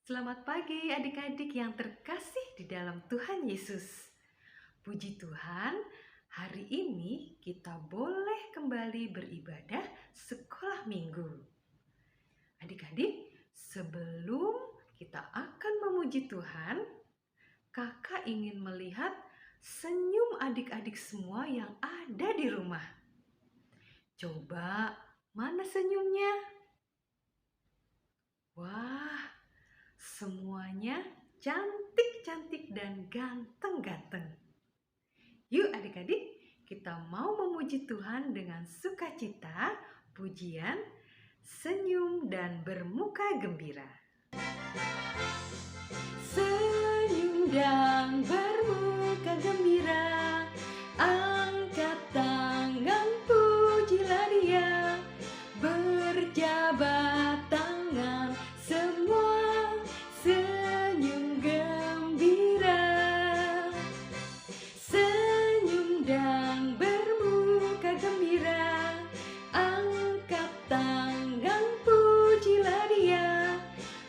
Selamat pagi adik-adik yang terkasih di dalam Tuhan Yesus. Puji Tuhan, hari ini kita boleh kembali beribadah sekolah minggu. Adik-adik, sebelum kita akan memuji Tuhan, kakak ingin melihat senyum adik-adik semua yang ada di rumah. Coba, mana senyumnya? Wah, semuanya cantik-cantik dan ganteng-ganteng. Yuk adik-adik, kita mau memuji Tuhan dengan sukacita, pujian, senyum, dan bermuka gembira. Senyum dan bermuka gembira, angkat tangan pujilah Dia, berjabat tangan semua senyum gembira. Senyum dan bermuka gembira, angkat tangan pujilah Dia,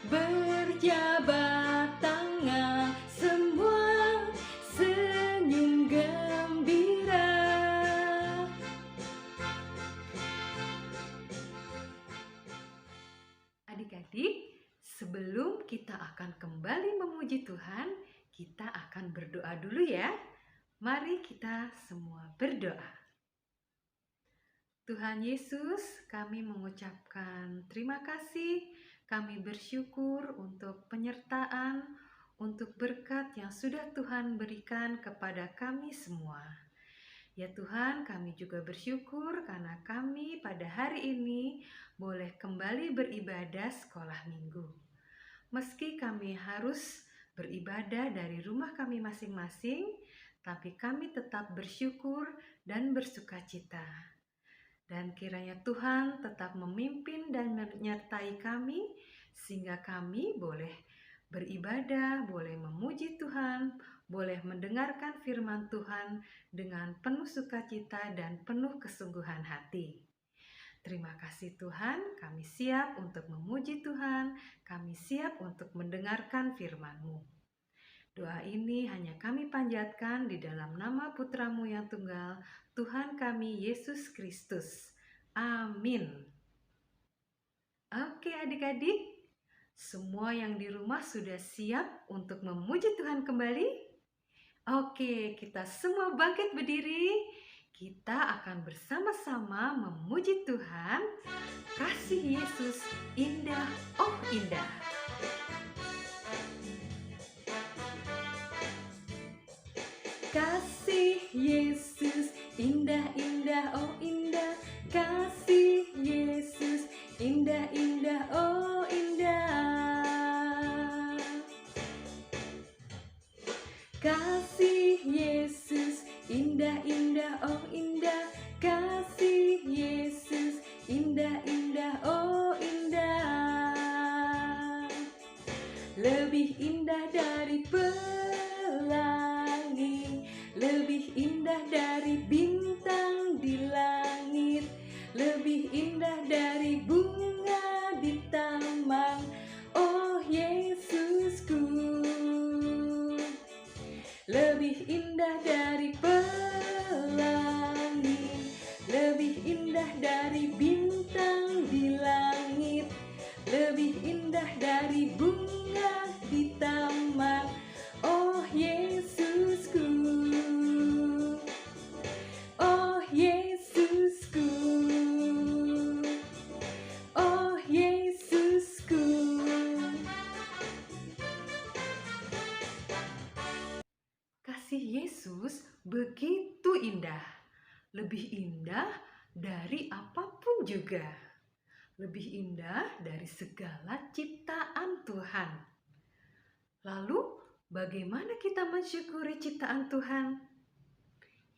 berjabat tangan semua senyum gembira. Adik-adik, sebelum kita akan kembali memuji Tuhan, kita akan berdoa dulu ya. Mari kita semua berdoa. Tuhan Yesus, kami mengucapkan terima kasih. Kami bersyukur untuk penyertaan, untuk berkat yang sudah Tuhan berikan kepada kami semua. Ya Tuhan, kami juga bersyukur karena kami pada hari ini boleh kembali beribadah sekolah minggu. Meski kami harus beribadah dari rumah kami masing-masing, tapi kami tetap bersyukur dan bersukacita. Dan kiranya Tuhan tetap memimpin dan menyertai kami, sehingga kami boleh beribadah, boleh memuji Tuhan, boleh mendengarkan firman Tuhan dengan penuh sukacita dan penuh kesungguhan hati. Terima kasih Tuhan, kami siap untuk memuji Tuhan, kami siap untuk mendengarkan firman-Mu. Doa ini hanya kami panjatkan di dalam nama Putra-Mu yang tunggal, Tuhan kami Yesus Kristus. Amin. Oke adik-adik, semua yang di rumah sudah siap untuk memuji Tuhan kembali? Oke, kita semua bangkit berdiri. Kita akan bersama-sama memuji Tuhan. Kasih Yesus indah, oh indah. Kasih Yesus indah-indah, oh indah. Kasih Yesus indah-indah, oh indah. Kasih Yesus indah-indah, oh indah. Kasih Yesus indah-indah, oh indah. Lebih indah dari pelangi, lebih indah dari bintang di langit, lebih indah dari bunga di taman, oh Yesusku. Lebih indah dari pelangi, lebih indah dari bintang di langit, lebih indah dari bunga di taman, oh Yesusku. Oh Yesusku. Oh Yesusku. Kasih Yesus begitu indah, lebih indah dari apapun juga, lebih indah dari segala ciptaan Tuhan. Lalu, bagaimana kita mensyukuri ciptaan Tuhan?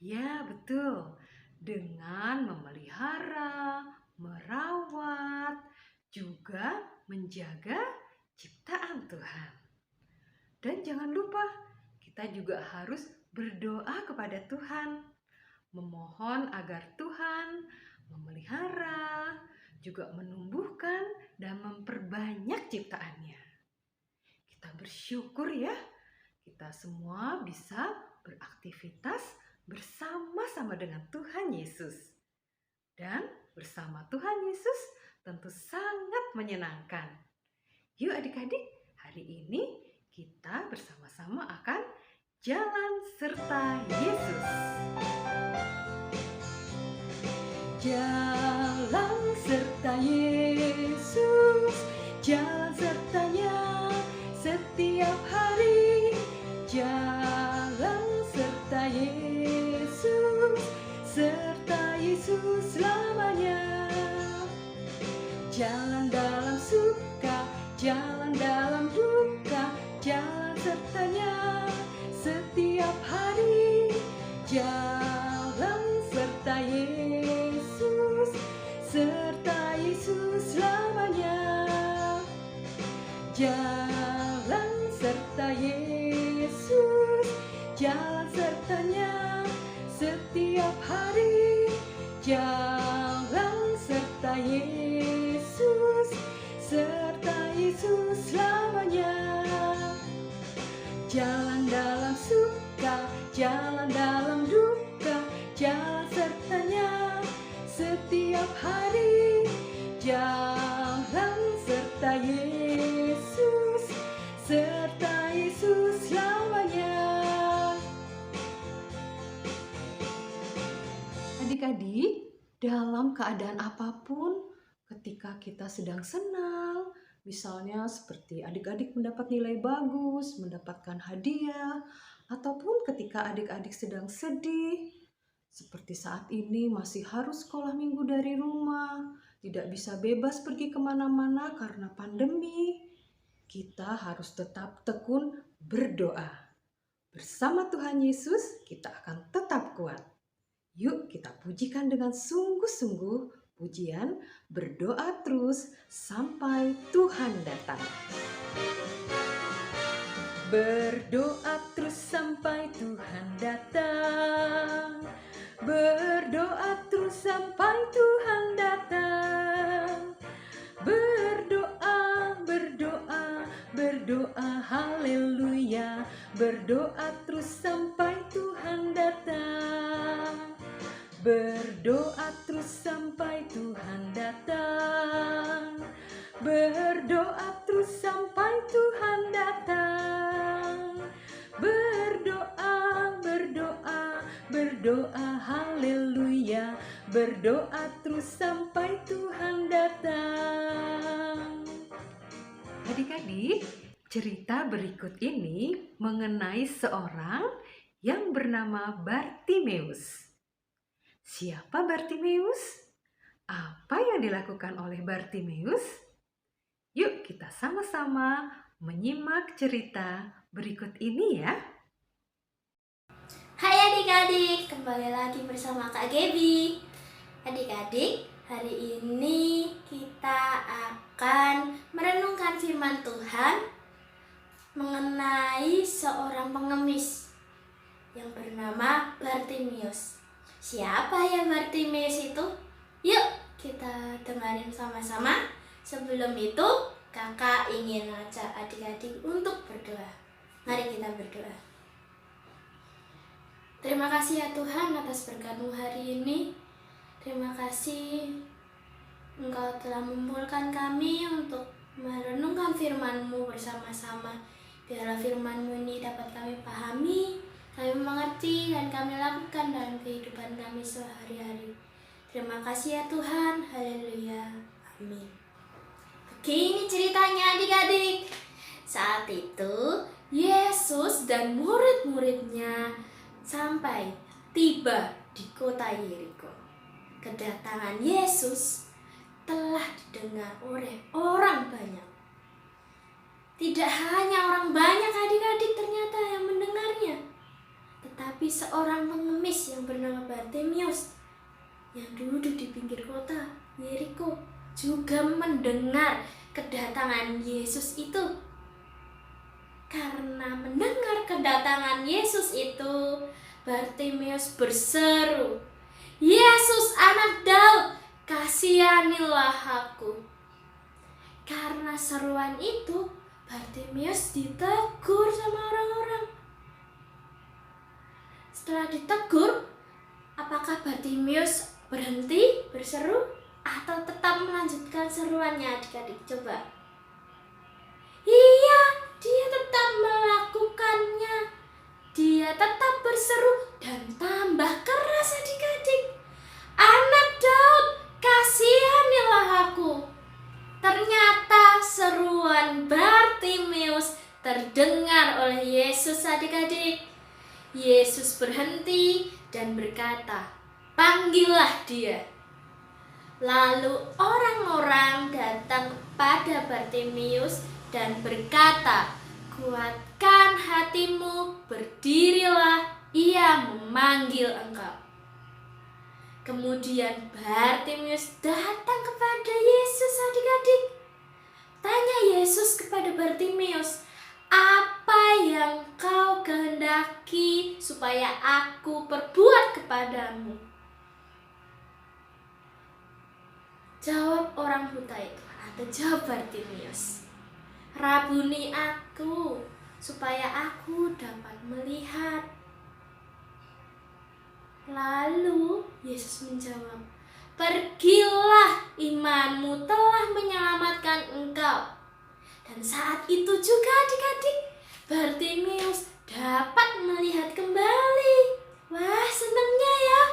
Ya, betul, dengan memelihara, merawat, juga menjaga ciptaan Tuhan. Dan jangan lupa, kita juga harus berdoa kepada Tuhan, memohon agar Tuhan memelihara, juga menumbuhkan dan memperbanyak ciptaannya. bersyukur ya, kita semua bisa beraktivitas bersama-sama dengan Tuhan Yesus. Dan bersama Tuhan Yesus tentu sangat menyenangkan. Yuk adik-adik, hari ini kita bersama-sama akan jalan serta Yesus. Jalan serta Yesus, jalan sertanya setiap hari. Jalan serta Yesus, serta Yesus selamanya. Jalan dalam suka, jalan dalam duka, jalan sertanya setiap hari. Jalan serta Yesus, serta Yesus selamanya. Jalan serta Yesus, jalan sertanya setiap hari. Jalan serta Yesus, serta Yesus selamanya. Jalan dalam suka, jalan dalam duka, jalan sertanya setiap hari. Jalan serta Yesus, serta Yesus selamanya. Adik-adik, dalam keadaan apapun, ketika kita sedang senang, misalnya seperti adik-adik mendapat nilai bagus, mendapatkan hadiah, ataupun ketika adik-adik sedang sedih, seperti saat ini masih harus sekolah minggu dari rumah, tidak bisa bebas pergi kemana-mana karena pandemi, kita harus tetap tekun berdoa. Bersama Tuhan Yesus, kita akan tetap kuat. Yuk kita pujikan dengan sungguh-sungguh pujian berdoa terus sampai Tuhan datang. Berdoa terus sampai Tuhan datang. Berdoa terus sampai Tuhan datang. Berdoa, berdoa, berdoa, haleluya. Berdoa terus sampai Tuhan datang. Berdoa terus sampai Tuhan datang. Berdoa terus sampai Tuhan datang. Berdoa, berdoa, berdoa, haleluya. Berdoa terus sampai Tuhan datang. Adik-adik, cerita berikut ini mengenai seorang yang bernama Bartimeus. Siapa Bartimeus? Apa yang dilakukan oleh Bartimeus? Yuk kita sama-sama menyimak cerita berikut ini ya. Hai adik-adik, kembali lagi bersama Kak Gaby. Adik-adik, hari ini kita akan merenungkan firman Tuhan mengenai seorang pengemis yang bernama Bartimeus. Siapa ya Bartimeus itu? Yuk kita dengarin sama-sama. Sebelum itu, kakak ingin ngajak adik-adik untuk berdoa. Mari kita berdoa. Terima kasih ya Tuhan atas berkat-Mu hari ini. Terima kasih Engkau telah mengumpulkan kami untuk merenungkan firman-Mu bersama-sama. Biarlah firman-Mu ini dapat kami pahami, kami mengerti, dan kami lakukan dalam kehidupan kami sehari-hari. Terima kasih ya Tuhan. Haleluya. Amin. Begini ceritanya adik-adik. Saat itu Yesus dan murid-muridnya sampai tiba di kota Yeriko. Kedatangan Yesus telah didengar oleh orang banyak. Tidak hanya orang banyak adik-adik ternyata yang mendengarnya, tetapi seorang pengemis yang bernama Bartimeus yang duduk di pinggir kota Yeriko juga mendengar kedatangan Yesus itu. Karena mendengar kedatangan Yesus itu, Bartimeus berseru, "Yesus anak Daud, kasihanilah aku." Karena seruan itu, Bartimius ditegur sama orang-orang. Setelah ditegur, apakah Bartimius berhenti berseru atau tetap melanjutkan seruannya? Adik-adik coba. Iya, dia tetap melakukannya. Dia tetap berseru dan tambah keras, adik-adik. Anak Daud, kasihanilah aku. Ternyata seruan Bartimius terdengar oleh Yesus, adik-adik. Yesus berhenti dan berkata, "Panggillah dia." Lalu orang-orang datang kepada Bartimius dan berkata, "Kuatkan hatimu, berdirilah, ia memanggil engkau." Kemudian Bartimius datang kepada Yesus, adik-adik. Tanya Yesus kepada Bartimius, "Apa yang kau kehendaki supaya aku perbuat kepadamu?" Jawab orang buta itu, atau jawab Bartimius, "Rabuni aku, supaya aku dapat melihat." Lalu Yesus menjawab, "Pergilah, imanmu telah menyelamatkan engkau." Dan saat itu juga, adik-adik, Bartimius dapat melihat kembali. Wah, senangnya ya.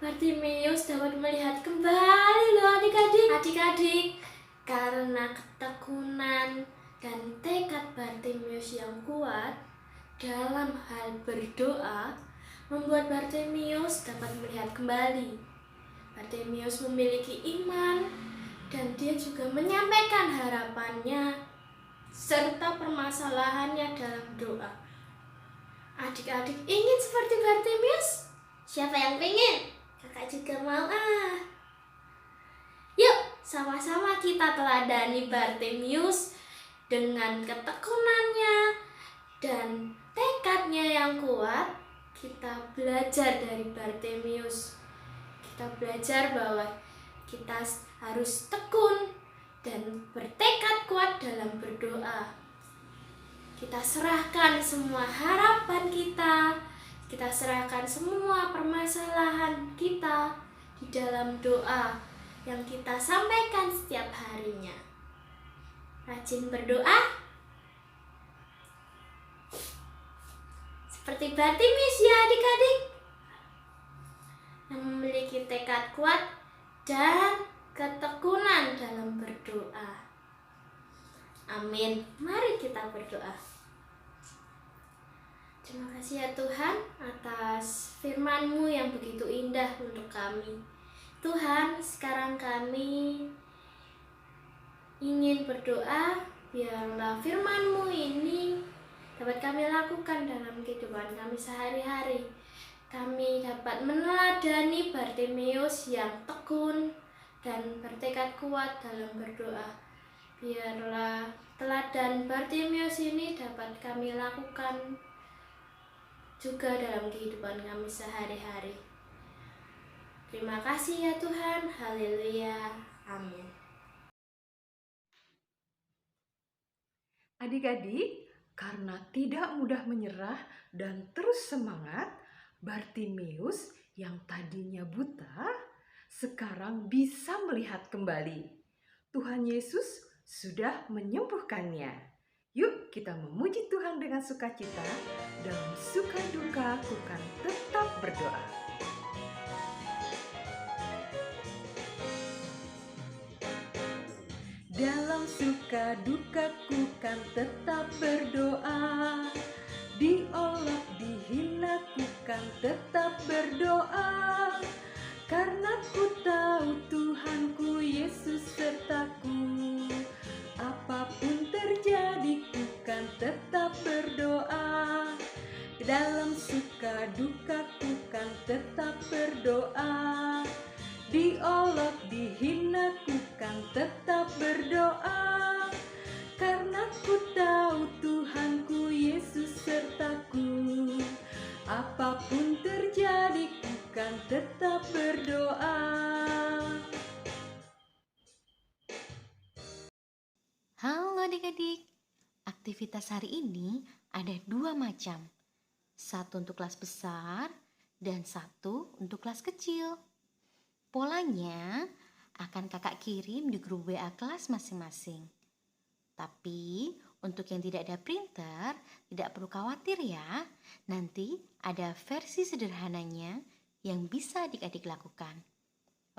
Bartimius dapat melihat kembali loh, adik-adik. Adik-adik, karena ketekunan dan tekad Bartimius yang kuat dalam hal berdoa, membuat Bartimius dapat melihat kembali. Bartimius memiliki iman dan dia juga menyampaikan harapannya serta permasalahannya dalam doa. Adik-adik ingin seperti Bartimius? Siapa yang ingin? Kakak juga mau Yuk, sama-sama kita teladani Bartimius dengan ketekunannya dan tekadnya yang kuat. Kita belajar dari Bartimius. Kita belajar bahwa kita harus tekun dan bertekad kuat dalam berdoa. Kita serahkan semua harapan kita. Kita serahkan semua permasalahan kita di dalam doa yang kita sampaikan setiap harinya. Rajin berdoa seperti Bartimius ya, adik-adik, yang memiliki tekad kuat dan ketekunan dalam berdoa. Amin. Mari kita berdoa. Terima kasih ya Tuhan atas firman-Mu yang begitu indah untuk kami. Tuhan, sekarang kami ingin berdoa, biarlah firman-Mu ini dapat kami lakukan dalam kehidupan kami sehari-hari. Kami dapat meneladani Bartimius yang tekun dan bertekad kuat dalam berdoa. Biarlah teladan Bartimius ini dapat kami lakukan juga dalam kehidupan kami sehari-hari. Terima kasih ya Tuhan. Haleluya. Amin. Adik-adik, karena tidak mudah menyerah dan terus semangat, Bartimius yang tadinya buta sekarang bisa melihat kembali. Tuhan Yesus sudah menyembuhkannya. Yuk kita memuji Tuhan dengan sukacita. Dalam suka duka ku kan tetap berdoa. Dalam suka dukaku kan tetap berdoa. Diolok dihina ku kan tetap berdoa. Karena ku tahu Tuhanku Yesus sertaku. Apapun terjadi ku kan tetap berdoa. Dalam suka dukaku kan tetap berdoa. Diolok dihina ku kan tetap berdoa. Karena ku tahu Tuhanku Yesus sertaku. Apapun terjadi ku kan tetap berdoa. Halo adik-adik, aktivitas hari ini ada 2 macam. Satu untuk kelas besar dan satu untuk kelas kecil. Polanya akan kakak kirim di grup WA kelas masing-masing. Tapi untuk yang tidak ada printer, tidak perlu khawatir ya. Nanti ada versi sederhananya yang bisa adik-adik lakukan.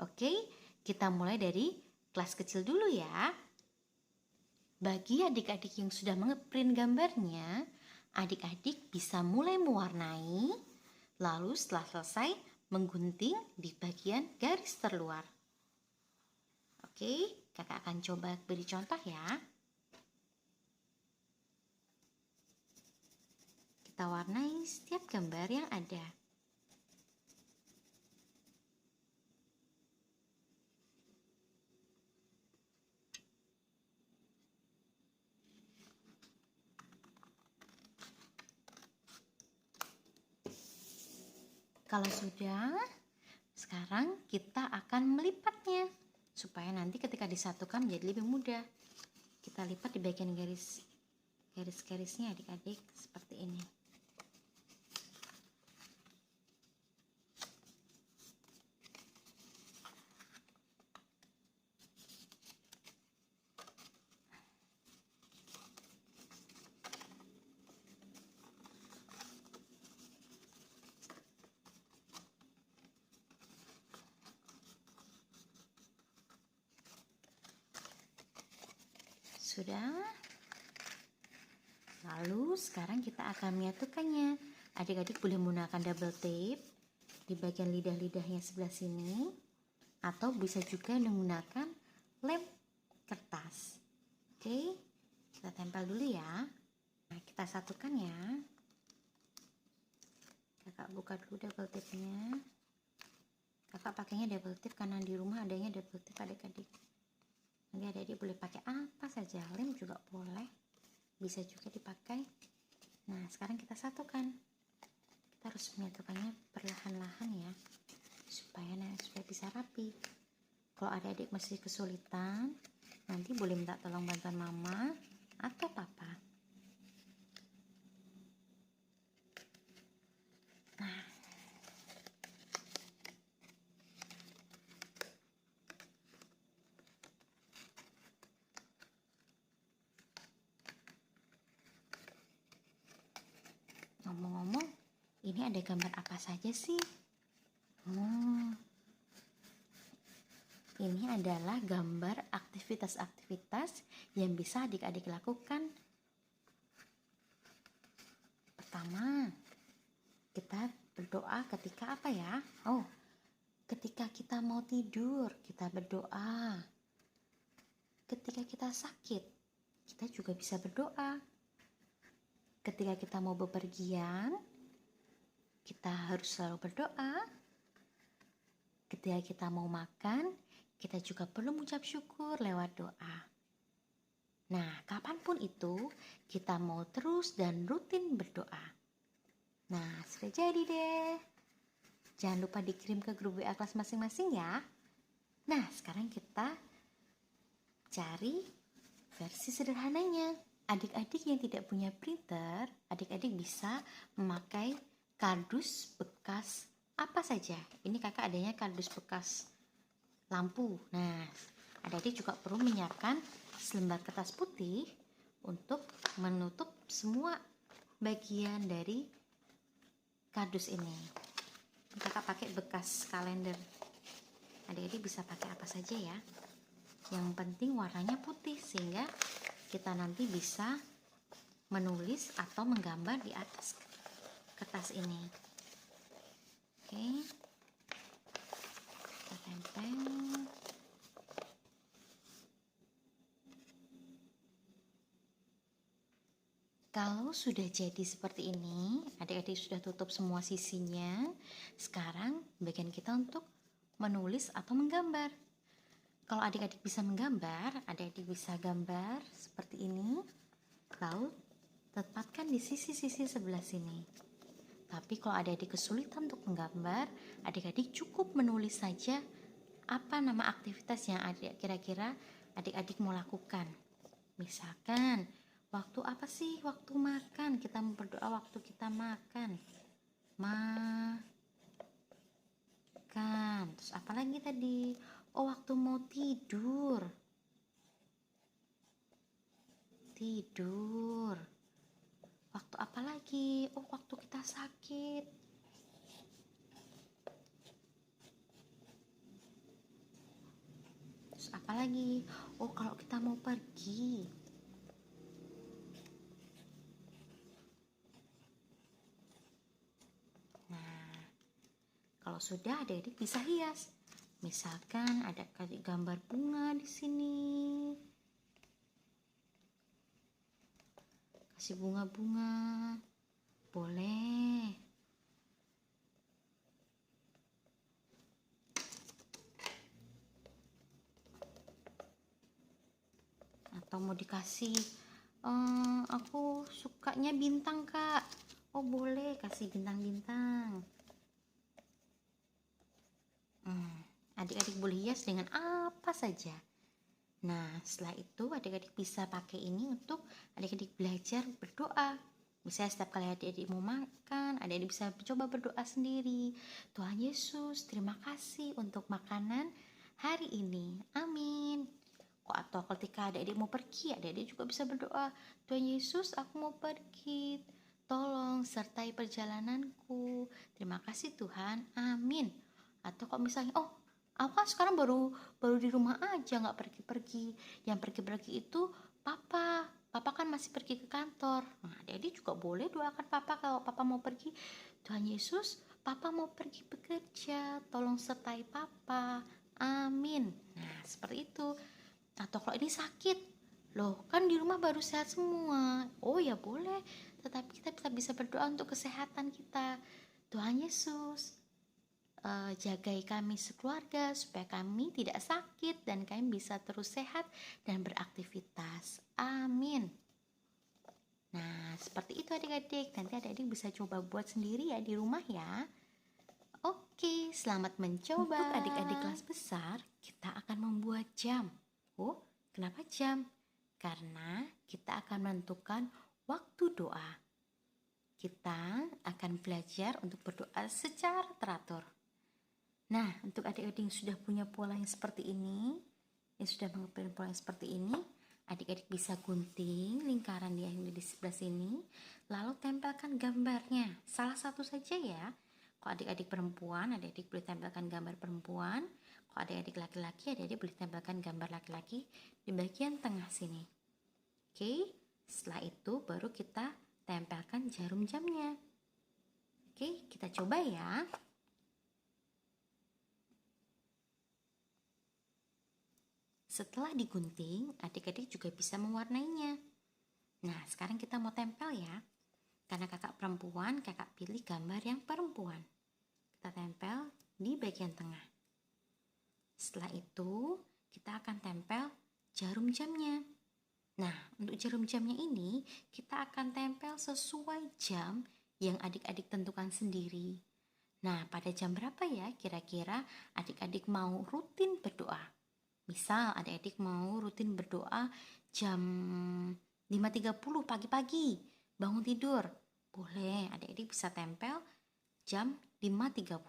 Oke, kita mulai dari kelas kecil dulu ya. Bagi adik-adik yang sudah mengeprint gambarnya, adik-adik bisa mulai mewarnai, lalu setelah selesai menggunting di bagian garis terluar. Oke, kakak akan coba beri contoh ya. Kita warnai setiap gambar yang ada. Kalau sudah, sekarang kita akan melipatnya supaya nanti ketika disatukan menjadi lebih mudah. Kita lipat di bagian garis-garisnya adik-adik seperti ini. Sudah. Lalu sekarang kita akan menyatukannya. Adik-adik boleh menggunakan double tape di bagian lidah-lidahnya sebelah sini, atau bisa juga menggunakan lem kertas. Oke, kita tempel dulu ya. Nah, kita satukan ya. Kakak buka dulu double tape-nya. Kakak pakainya double tape karena di rumah adanya double tape adik-adik. Nanti adik-adik boleh pakai apa saja, lem juga boleh, bisa juga dipakai. Nah, sekarang kita satukan. Kita harus menyatukannya perlahan-lahan ya, supaya bisa rapi. Kalau adik-adik masih kesulitan, nanti boleh minta tolong bantuan mama atau papa. Nah, ngomong-ngomong, ini ada gambar apa saja sih? Ini adalah gambar aktivitas-aktivitas yang bisa adik-adik lakukan. Pertama, kita berdoa ketika apa ya? Ketika kita mau tidur, kita berdoa. Ketika kita sakit, kita juga bisa berdoa. Ketika kita mau bepergian, kita harus selalu berdoa. Ketika kita mau makan, kita juga perlu mengucap syukur lewat doa. Nah, kapanpun itu, kita mau terus dan rutin berdoa. Nah, sudah jadi deh. Jangan lupa dikirim ke grup WA kelas masing-masing ya. Nah, sekarang kita cari versi sederhananya. Adik-adik yang tidak punya printer, adik-adik bisa memakai kardus bekas apa saja. Ini kakak adanya kardus bekas lampu. Nah, adik-adik juga perlu menyiapkan selembar kertas putih untuk menutup semua bagian dari kardus ini. Kakak pakai bekas kalender. Adik-adik bisa pakai apa saja ya. Yang penting warnanya putih sehingga kita nanti bisa menulis atau menggambar di atas kertas ini. Oke, kita tempel. Kalau sudah jadi seperti ini, adik-adik sudah tutup semua sisinya. Sekarang bagian kita untuk menulis atau menggambar. Kalau adik-adik bisa menggambar, adik-adik bisa gambar seperti ini, lalu tempatkan di sisi-sisi sebelah sini. Tapi kalau adik-adik kesulitan untuk menggambar, adik-adik cukup menulis saja apa nama aktivitas yang kira-kira adik-adik mau lakukan. Misalkan Waktu apa sih? Waktu makan. Kita mau berdoa waktu kita makan. Makan. Terus apa lagi tadi? Oh, waktu mau tidur. Tidur. Waktu apa lagi? Oh, waktu kita sakit. Terus apa lagi? Oh, kalau kita mau pergi. Nah, kalau sudah adik-adik bisa hias. Misalkan ada gambar bunga di sini. Kasih bunga-bunga. Boleh. Atau mau dikasih aku sukanya bintang, Kak. Oh, boleh kasih bintang-bintang. Adik-adik boleh hias dengan apa saja. Nah, setelah itu adik-adik bisa pakai ini untuk adik-adik belajar berdoa. Misalnya setiap kali adik-adik mau makan, adik-adik bisa coba berdoa sendiri. Tuhan Yesus, terima kasih untuk makanan hari ini. Amin. Atau ketika adik-adik mau pergi, adik-adik juga bisa berdoa, Tuhan Yesus, aku mau pergi, tolong sertai perjalananku. Terima kasih Tuhan, amin. Atau kalau misalnya, oh, aku kan sekarang baru di rumah aja, nggak pergi-pergi. Yang pergi-pergi itu papa kan masih pergi ke kantor. Nah, adik-adik juga boleh doakan papa kalau papa mau pergi. Tuhan Yesus, papa mau pergi bekerja, tolong sertai papa, amin. Nah, seperti itu. Atau kalau ini sakit, loh kan di rumah baru sehat semua. Oh ya boleh, tetapi kita bisa berdoa untuk kesehatan kita. Tuhan Yesus, jagai kami sekeluarga supaya kami tidak sakit dan kami bisa terus sehat dan beraktivitas. Amin. Nah, seperti itu adik-adik. Nanti adik-adik bisa coba buat sendiri ya di rumah ya. Oke, selamat mencoba. Untuk adik-adik kelas besar, kita akan membuat jam. Oh, kenapa jam? Karena kita akan menentukan waktu doa. Kita akan belajar untuk berdoa secara teratur. Nah, untuk adik-adik yang sudah punya pola yang seperti ini, adik-adik bisa gunting lingkaran yang di sebelah sini, lalu tempelkan gambarnya. Salah satu saja ya. Kalau adik-adik perempuan, adik-adik boleh tempelkan gambar perempuan. Kalau adik-adik laki-laki, adik-adik boleh tempelkan gambar laki-laki di bagian tengah sini. Oke, setelah itu baru kita tempelkan jarum jamnya. Oke, kita coba ya. Setelah digunting, adik-adik juga bisa mewarnainya. Nah, sekarang kita mau tempel ya. Karena kakak perempuan, kakak pilih gambar yang perempuan. Kita tempel di bagian tengah. Setelah itu, kita akan tempel jarum jamnya. Nah, untuk jarum jamnya ini, kita akan tempel sesuai jam yang adik-adik tentukan sendiri. Nah, pada jam berapa ya kira-kira adik-adik mau rutin berdoa? Misal adik-adik mau rutin berdoa jam 5.30 pagi-pagi, bangun tidur. Boleh, adik-adik bisa tempel jam 5.30.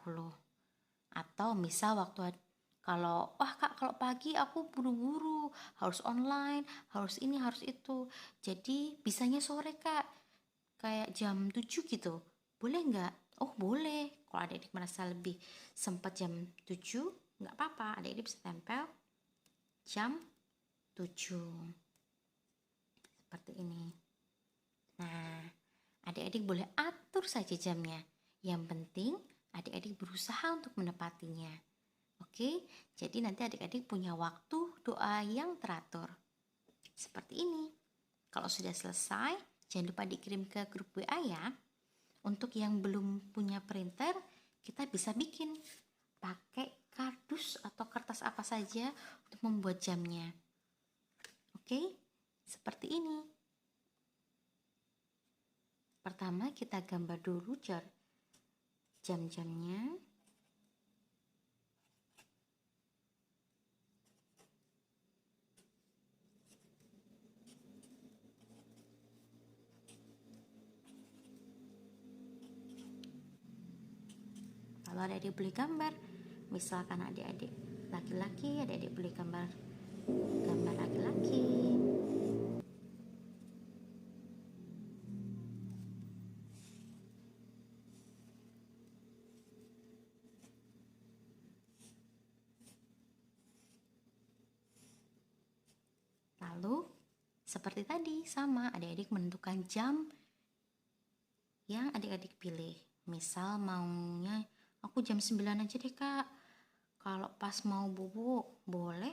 Atau misal waktu kalau Kak, kalau pagi aku buru-buru, harus online, harus ini, harus itu. Jadi bisanya sore Kak, kayak jam 7 gitu. Boleh nggak? Oh boleh. Kalau adik-adik merasa lebih sempat jam 7, nggak apa-apa. Adik-adik bisa tempel jam 7. Seperti ini. Nah, adik-adik boleh atur saja jamnya. Yang penting adik-adik berusaha untuk menepatinya. Oke, jadi nanti adik-adik punya waktu doa yang teratur. Seperti ini. Kalau sudah selesai, jangan lupa dikirim ke grup WA ya. Untuk yang belum punya printer, kita bisa bikin pakai kardus atau kertas apa saja untuk membuat jamnya. Oke, seperti ini. Pertama kita gambar dulu jam-jamnya. Kalau adik-adik beli gambar, misalkan adik-adik laki-laki, adik-adik beli gambar laki-laki. Lalu seperti tadi, sama adik-adik menentukan jam yang adik-adik pilih. Misal maunya aku jam 9 aja deh kak. Kalau pas mau bubuk boleh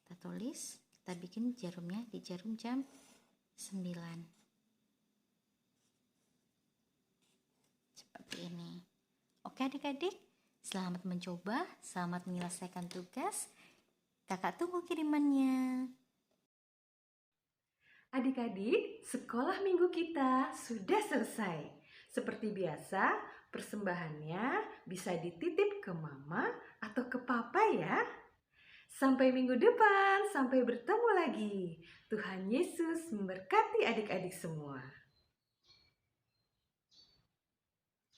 kita tulis, kita bikin jarumnya di jarum jam 9. Seperti ini. Oke adik-adik, selamat mencoba, selamat menyelesaikan tugas. Kakak tunggu kirimannya. Adik-adik, sekolah minggu kita sudah selesai. Seperti biasa, persembahannya bisa dititip ke mama atau ke papa ya. Sampai minggu depan, sampai bertemu lagi. Tuhan Yesus memberkati adik-adik semua.